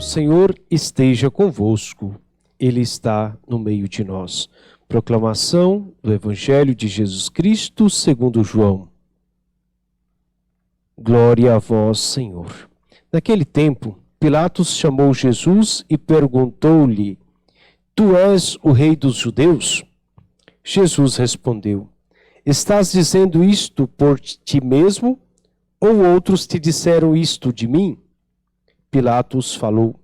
O Senhor esteja convosco, Ele está no meio de nós. Proclamação do Evangelho de Jesus Cristo segundo João. Glória a vós, Senhor. Naquele tempo, Pilatos chamou Jesus e perguntou-lhe: Tu és o rei dos judeus? Jesus respondeu: Estás dizendo isto por ti mesmo, ou outros te disseram isto de mim? Pilatos falou: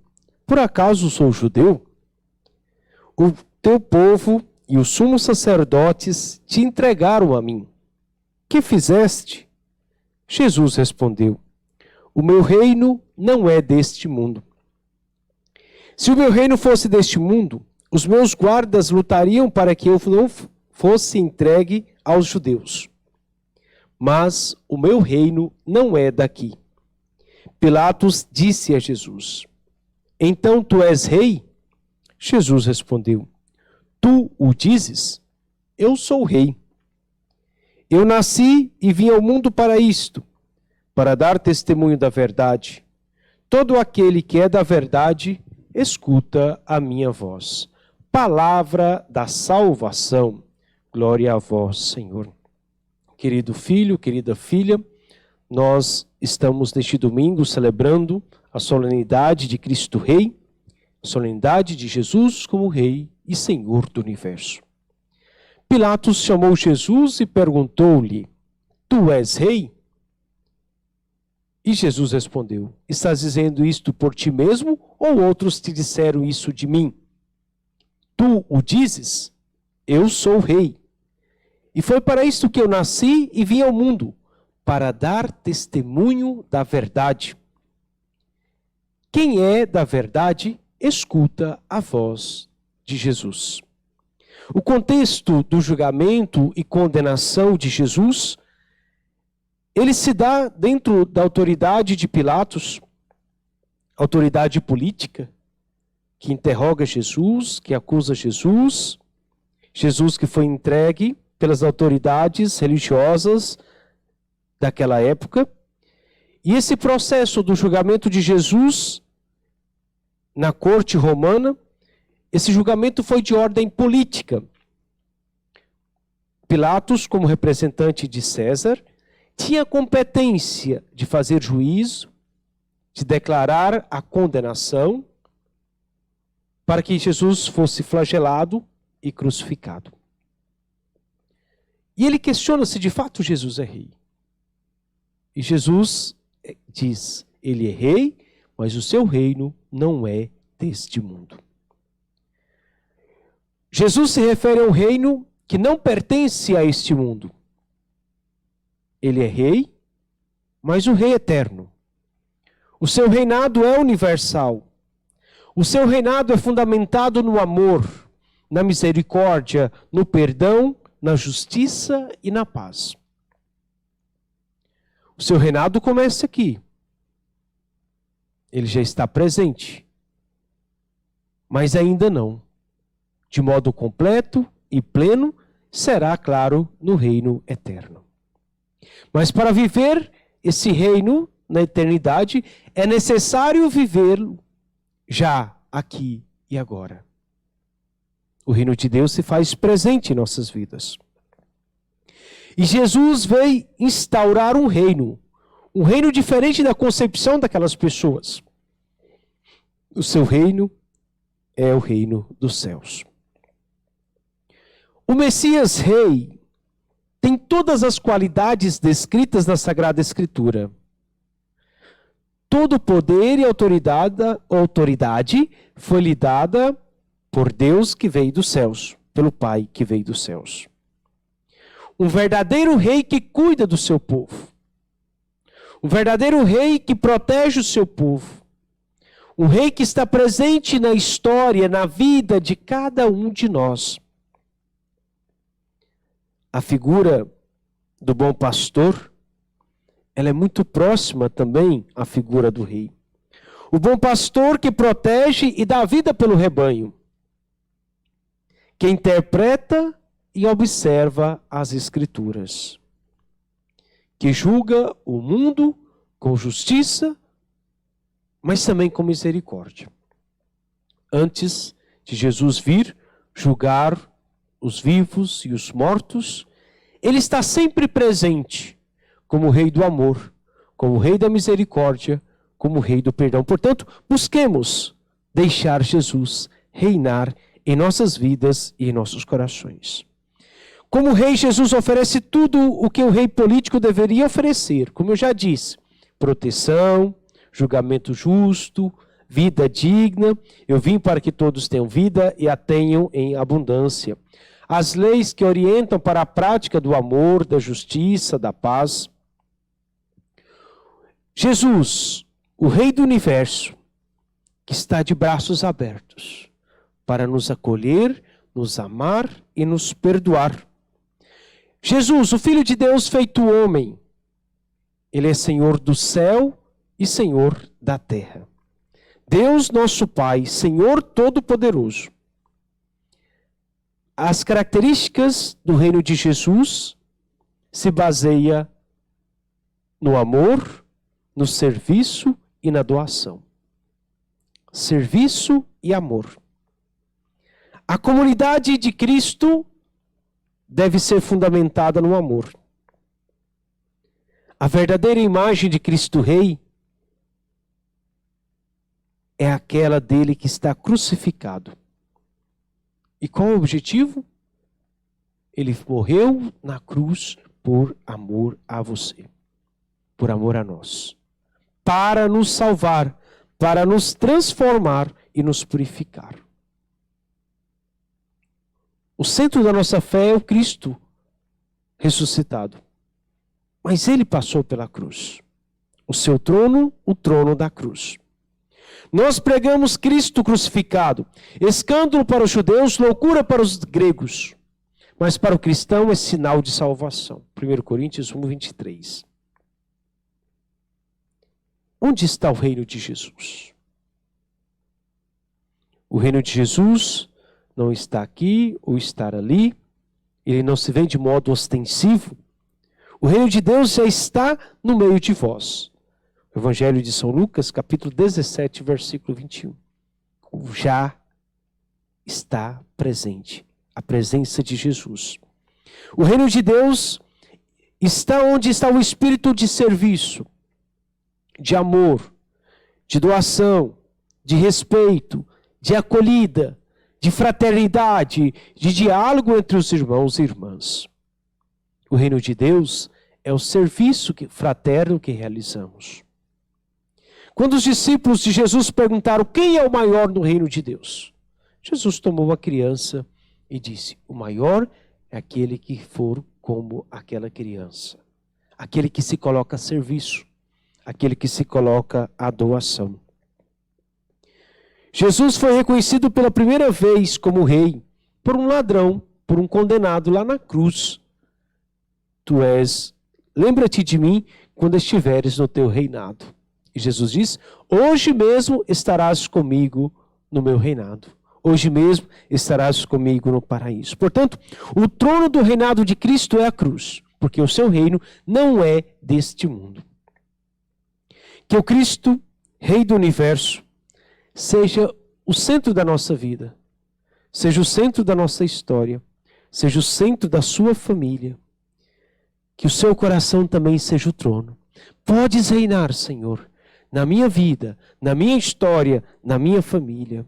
Por acaso sou judeu? O teu povo e os sumos sacerdotes te entregaram a mim. Que fizeste? Jesus respondeu: O meu reino não é deste mundo. Se o meu reino fosse deste mundo, os meus guardas lutariam para que eu não fosse entregue aos judeus. Mas o meu reino não é daqui. Pilatos disse a Jesus: Então tu és rei? Jesus respondeu: Tu o dizes? Eu sou rei. Eu nasci e vim ao mundo para isto, para dar testemunho da verdade. Todo aquele que é da verdade, escuta a minha voz. Palavra da salvação. Glória a vós, Senhor. Querido filho, querida filha, nós estamos neste domingo celebrando a solenidade de Cristo Rei, a solenidade de Jesus como Rei e Senhor do Universo. Pilatos chamou Jesus e perguntou-lhe: Tu és rei? E Jesus respondeu: Estás dizendo isto por ti mesmo, ou outros te disseram isso de mim? Tu o dizes? Eu sou rei. E foi para isto que eu nasci e vim ao mundo, para dar testemunho da verdade. Quem é da verdade, escuta a voz de Jesus. O contexto do julgamento e condenação de Jesus, ele se dá dentro da autoridade de Pilatos, autoridade política, que interroga Jesus, que acusa Jesus, Jesus que foi entregue pelas autoridades religiosas daquela época. E esse processo do julgamento de Jesus na corte romana, esse julgamento foi de ordem política. Pilatos, como representante de César, tinha competência de fazer juízo, de declarar a condenação, para que Jesus fosse flagelado e crucificado. E ele questiona se de fato Jesus é rei. E Jesus diz: Ele é rei, mas o seu reino não é deste mundo. Jesus se refere a um reino que não pertence a este mundo. Ele é rei, mas um rei eterno. O seu reinado é universal. O seu reinado é fundamentado no amor, na misericórdia, no perdão, na justiça e na paz. O seu reinado começa aqui. Ele já está presente. Mas ainda não. De modo completo e pleno, será, claro, no reino eterno. Mas para viver esse reino na eternidade, é necessário vivê-lo já, aqui e agora. O reino de Deus se faz presente em nossas vidas. E Jesus veio instaurar um reino diferente da concepção daquelas pessoas. O seu reino é o reino dos céus. O Messias Rei tem todas as qualidades descritas na Sagrada Escritura. Todo o poder e autoridade foi lhe dada por Deus que veio dos céus, pelo Pai que veio dos céus. Um verdadeiro rei que cuida do seu povo. Um verdadeiro rei que protege o seu povo. Um rei que está presente na história, na vida de cada um de nós. A figura do bom pastor, ela é muito próxima também à figura do rei. O bom pastor que protege e dá vida pelo rebanho. Que interpreta e observa as Escrituras. Que julga o mundo com justiça mas também com misericórdia. Antes de Jesus vir julgar os vivos e os mortos, ele está sempre presente como Rei do amor, como Rei da misericórdia, como Rei do perdão. Portanto, busquemos deixar Jesus reinar em nossas vidas e em nossos corações. Como Rei, Jesus oferece tudo o que o rei político deveria oferecer. Como eu já disse, proteção, julgamento justo, vida digna. Eu vim para que todos tenham vida e a tenham em abundância. As leis que orientam para a prática do amor, da justiça, da paz. Jesus, o Rei do universo, que está de braços abertos para nos acolher, nos amar e nos perdoar. Jesus, o Filho de Deus feito homem, ele é Senhor do céu e Senhor da terra. Deus nosso Pai, Senhor Todo-Poderoso. As características do reino de Jesus se baseia no amor, no serviço e na doação. Serviço e amor. A comunidade de Cristo deve ser fundamentada no amor. A verdadeira imagem de Cristo Rei é aquela dele que está crucificado. E qual é o objetivo? Ele morreu na cruz por amor a você, por amor a nós, para nos salvar, para nos transformar e nos purificar. O centro da nossa fé é o Cristo ressuscitado. Mas ele passou pela cruz. O seu trono, o trono da cruz. Nós pregamos Cristo crucificado. Escândalo para os judeus, loucura para os gregos. Mas para o cristão é sinal de salvação. 1 Coríntios 1, 23. Onde está o reino de Jesus? O reino de Jesus não está aqui ou estar ali. Ele não se vê de modo ostensivo. O reino de Deus já está no meio de vós. O Evangelho de São Lucas, capítulo 17, versículo 21. Já está presente a presença de Jesus. O reino de Deus está onde está o espírito de serviço, de amor, de doação, de respeito, de acolhida, de fraternidade, de diálogo entre os irmãos e irmãs. O reino de Deus é o serviço fraterno que realizamos. Quando os discípulos de Jesus perguntaram quem é o maior no reino de Deus, Jesus tomou a criança e disse: o maior é aquele que for como aquela criança, aquele que se coloca a serviço, aquele que se coloca à doação. Jesus foi reconhecido pela primeira vez como rei por um ladrão, por um condenado lá na cruz. Tu és, lembra-te de mim quando estiveres no teu reinado. E Jesus diz: hoje mesmo estarás comigo no meu reinado. Hoje mesmo estarás comigo no paraíso. Portanto, o trono do reinado de Cristo é a cruz, porque o seu reino não é deste mundo. Que o Cristo, Rei do universo, seja o centro da nossa vida, seja o centro da nossa história, seja o centro da sua família. Que o seu coração também seja o trono. Podes reinar, Senhor, na minha vida, na minha história, na minha família.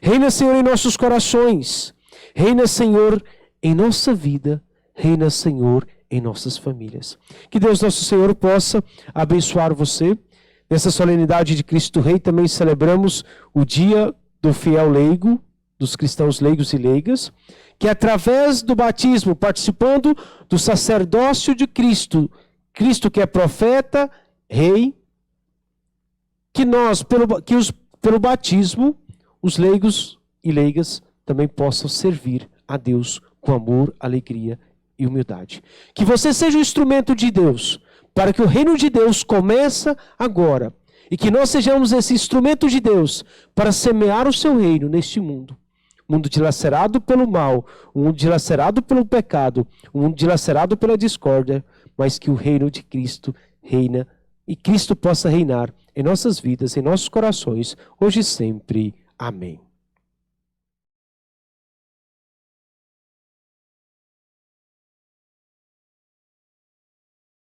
Reina, Senhor, em nossos corações. Reina, Senhor, em nossa vida. Reina, Senhor, em nossas famílias. Que Deus nosso Senhor possa abençoar você. Nessa solenidade de Cristo Rei também celebramos o dia do fiel leigo, dos cristãos leigos e leigas, que através do batismo, participando do sacerdócio de Cristo, Cristo que é profeta, rei, pelo batismo, os leigos e leigas também possam servir a Deus com amor, alegria e humildade. Que você seja um instrumento de Deus, para que o reino de Deus comece agora. E que nós sejamos esse instrumento de Deus para semear o seu reino neste mundo. Um mundo dilacerado pelo mal, um mundo dilacerado pelo pecado, um mundo dilacerado pela discórdia, mas que o reino de Cristo reina e Cristo possa reinar em nossas vidas, em nossos corações, hoje e sempre. Amém.